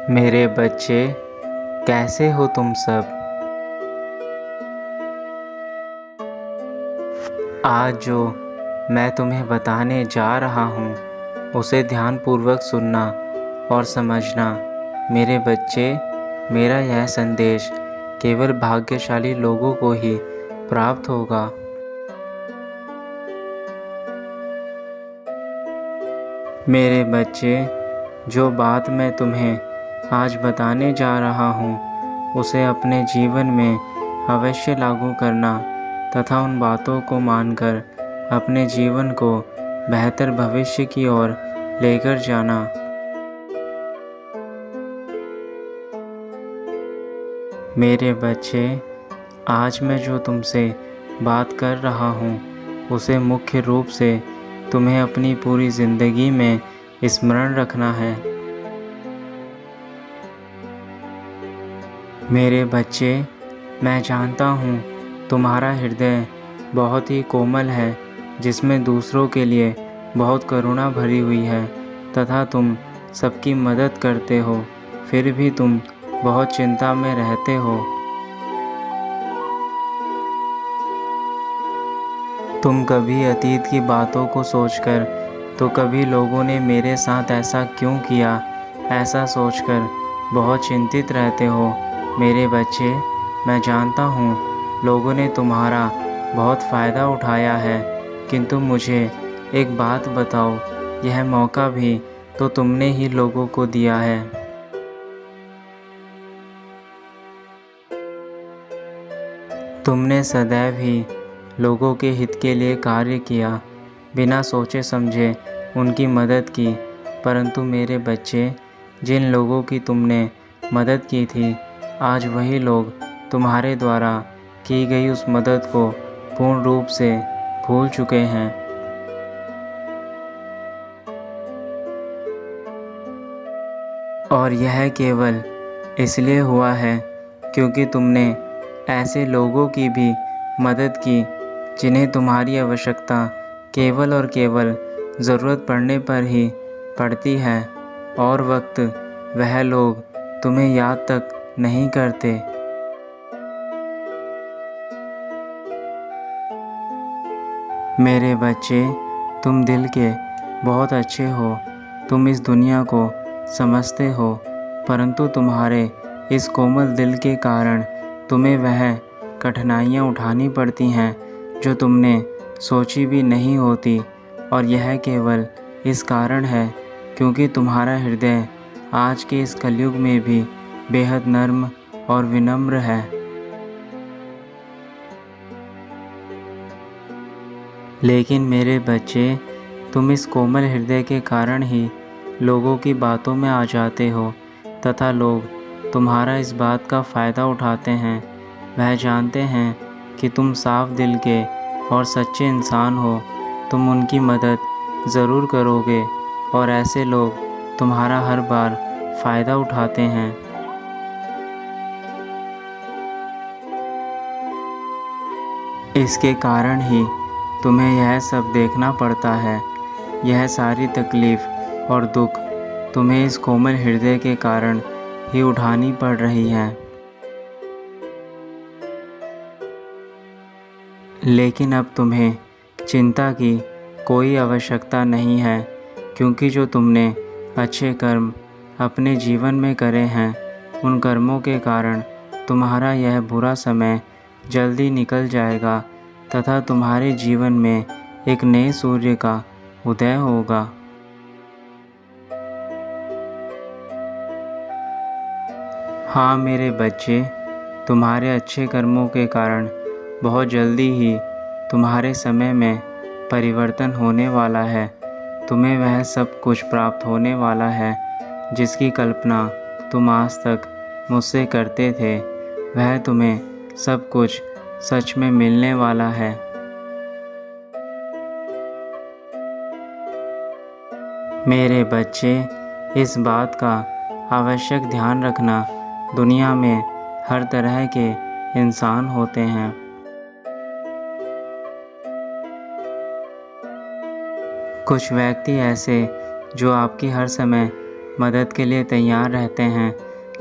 मेरे बच्चे, कैसे हो तुम सब। आज जो मैं तुम्हें बताने जा रहा हूँ उसे ध्यानपूर्वक सुनना और समझना। मेरे बच्चे, मेरा यह संदेश केवल भाग्यशाली लोगों को ही प्राप्त होगा। मेरे बच्चे, जो बात मैं तुम्हें आज बताने जा रहा हूँ उसे अपने जीवन में अवश्य लागू करना तथा उन बातों को मानकर अपने जीवन को बेहतर भविष्य की ओर लेकर जाना। मेरे बच्चे, आज मैं जो तुमसे बात कर रहा हूँ उसे मुख्य रूप से तुम्हें अपनी पूरी ज़िंदगी में स्मरण रखना है। मेरे बच्चे, मैं जानता हूँ तुम्हारा हृदय बहुत ही कोमल है, जिसमें दूसरों के लिए बहुत करुणा भरी हुई है तथा तुम सबकी मदद करते हो। फिर भी तुम बहुत चिंता में रहते हो। तुम कभी अतीत की बातों को सोचकर, तो कभी लोगों ने मेरे साथ ऐसा क्यों किया, ऐसा सोचकर बहुत चिंतित रहते हो। मेरे बच्चे, मैं जानता हूँ लोगों ने तुम्हारा बहुत फ़ायदा उठाया है, किंतु मुझे एक बात बताओ, यह मौका भी तो तुमने ही लोगों को दिया है। तुमने सदैव ही लोगों के हित के लिए कार्य किया, बिना सोचे समझे उनकी मदद की। परंतु मेरे बच्चे, जिन लोगों की तुमने मदद की थी, आज वही लोग तुम्हारे द्वारा की गई उस मदद को पूर्ण रूप से भूल चुके हैं। और यह केवल इसलिए हुआ है क्योंकि तुमने ऐसे लोगों की भी मदद की जिन्हें तुम्हारी आवश्यकता केवल और केवल ज़रूरत पड़ने पर ही पड़ती है, और वक्त वह लोग तुम्हें याद तक नहीं करते। मेरे बच्चे, तुम दिल के बहुत अच्छे हो, तुम इस दुनिया को समझते हो, परंतु तुम्हारे इस कोमल दिल के कारण तुम्हें वह कठिनाइयाँ उठानी पड़ती हैं जो तुमने सोची भी नहीं होती। और यह केवल इस कारण है क्योंकि तुम्हारा हृदय आज के इस कलयुग में भी बेहद नर्म और विनम्र है। लेकिन मेरे बच्चे, तुम इस कोमल हृदय के कारण ही लोगों की बातों में आ जाते हो तथा लोग तुम्हारा इस बात का फ़ायदा उठाते हैं। वह जानते हैं कि तुम साफ दिल के और सच्चे इंसान हो, तुम उनकी मदद ज़रूर करोगे, और ऐसे लोग तुम्हारा हर बार फ़ायदा उठाते हैं। इसके कारण ही तुम्हें यह सब देखना पड़ता है। यह सारी तकलीफ़ और दुख तुम्हें इस कोमल हृदय के कारण ही उठानी पड़ रही है। लेकिन अब तुम्हें चिंता की कोई आवश्यकता नहीं है, क्योंकि जो तुमने अच्छे कर्म अपने जीवन में करे हैं, उन कर्मों के कारण तुम्हारा यह बुरा समय जल्दी निकल जाएगा तथा तुम्हारे जीवन में एक नए सूर्य का उदय होगा। हाँ मेरे बच्चे, तुम्हारे अच्छे कर्मों के कारण बहुत जल्दी ही तुम्हारे समय में परिवर्तन होने वाला है। तुम्हें वह सब कुछ प्राप्त होने वाला है जिसकी कल्पना तुम आज तक मुझसे करते थे। वह तुम्हें सब कुछ सच में मिलने वाला है। मेरे बच्चे, इस बात का आवश्यक ध्यान रखना, दुनिया में हर तरह के इंसान होते हैं। कुछ व्यक्ति ऐसे जो आपकी हर समय मदद के लिए तैयार रहते हैं,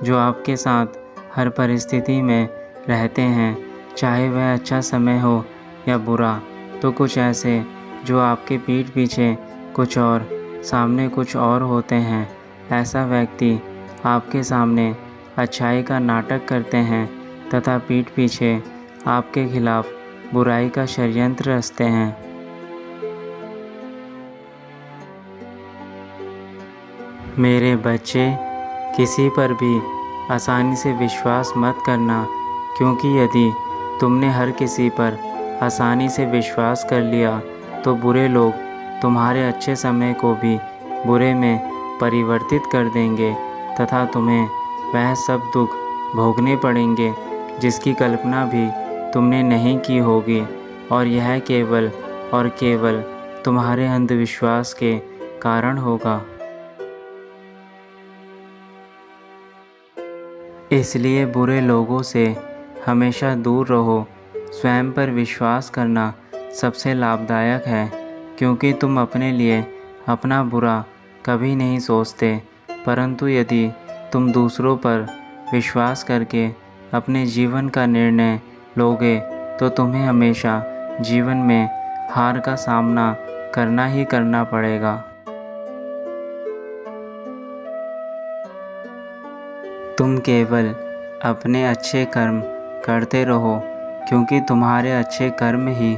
जो आपके साथ हर परिस्थिति में रहते हैं, चाहे वह अच्छा समय हो या बुरा। तो कुछ ऐसे जो आपके पीठ पीछे कुछ और, सामने कुछ और होते हैं। ऐसा व्यक्ति आपके सामने अच्छाई का नाटक करते हैं तथा पीठ पीछे आपके खिलाफ बुराई का षड्यंत्र रचते हैं। मेरे बच्चे, किसी पर भी आसानी से विश्वास मत करना, क्योंकि यदि तुमने हर किसी पर आसानी से विश्वास कर लिया तो बुरे लोग तुम्हारे अच्छे समय को भी बुरे में परिवर्तित कर देंगे तथा तुम्हें वह सब दुख भोगने पड़ेंगे जिसकी कल्पना भी तुमने नहीं की होगी, और यह केवल और केवल तुम्हारे अंधविश्वास के कारण होगा। इसलिए बुरे लोगों से हमेशा दूर रहो। स्वयं पर विश्वास करना सबसे लाभदायक है, क्योंकि तुम अपने लिए अपना बुरा कभी नहीं सोचते, परंतु यदि तुम दूसरों पर विश्वास करके अपने जीवन का निर्णय लोगे तो तुम्हें हमेशा जीवन में हार का सामना करना ही करना पड़ेगा। तुम केवल अपने अच्छे कर्म करते रहो, क्योंकि तुम्हारे अच्छे कर्म ही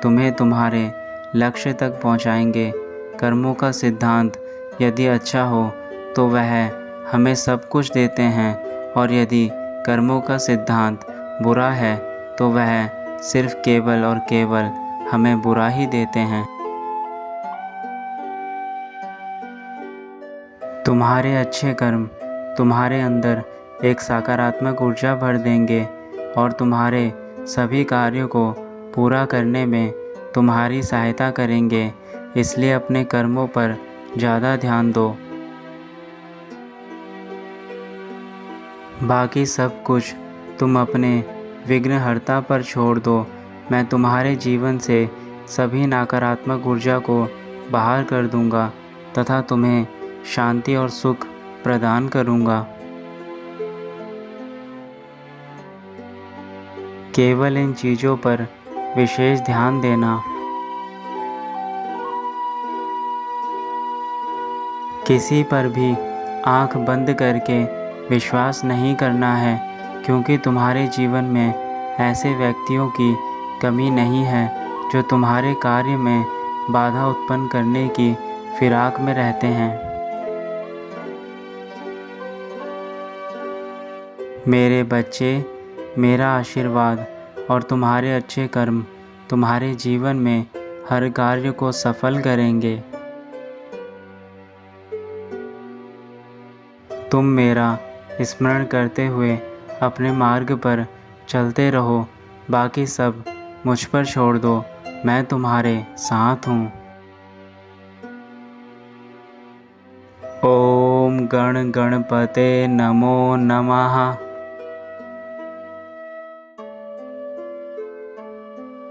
तुम्हें तुम्हारे लक्ष्य तक पहुंचाएंगे। कर्मों का सिद्धांत यदि अच्छा हो तो वह हमें सब कुछ देते हैं, और यदि कर्मों का सिद्धांत बुरा है तो वह सिर्फ केवल और केवल हमें बुरा ही देते हैं। तुम्हारे अच्छे कर्म तुम्हारे अंदर एक सकारात्मक ऊर्जा भर देंगे और तुम्हारे सभी कार्यों को पूरा करने में तुम्हारी सहायता करेंगे। इसलिए अपने कर्मों पर ज़्यादा ध्यान दो। बाकी सब कुछ तुम अपने विघ्नहर्ता पर छोड़ दो। मैं तुम्हारे जीवन से सभी नकारात्मक ऊर्जा को बाहर कर दूंगा तथा तुम्हें शांति और सुख प्रदान करूंगा। केवल इन चीज़ों पर विशेष ध्यान देना। किसी पर भी आंख बंद करके विश्वास नहीं करना है, क्योंकि तुम्हारे जीवन में ऐसे व्यक्तियों की कमी नहीं है जो तुम्हारे कार्य में बाधा उत्पन्न करने की फिराक में रहते हैं। मेरे बच्चे, मेरा आशीर्वाद और तुम्हारे अच्छे कर्म तुम्हारे जीवन में हर कार्य को सफल करेंगे। तुम मेरा स्मरण करते हुए अपने मार्ग पर चलते रहो। बाकी सब मुझ पर छोड़ दो, मैं तुम्हारे साथ हूँ। ओम गण गणपते नमो नमः।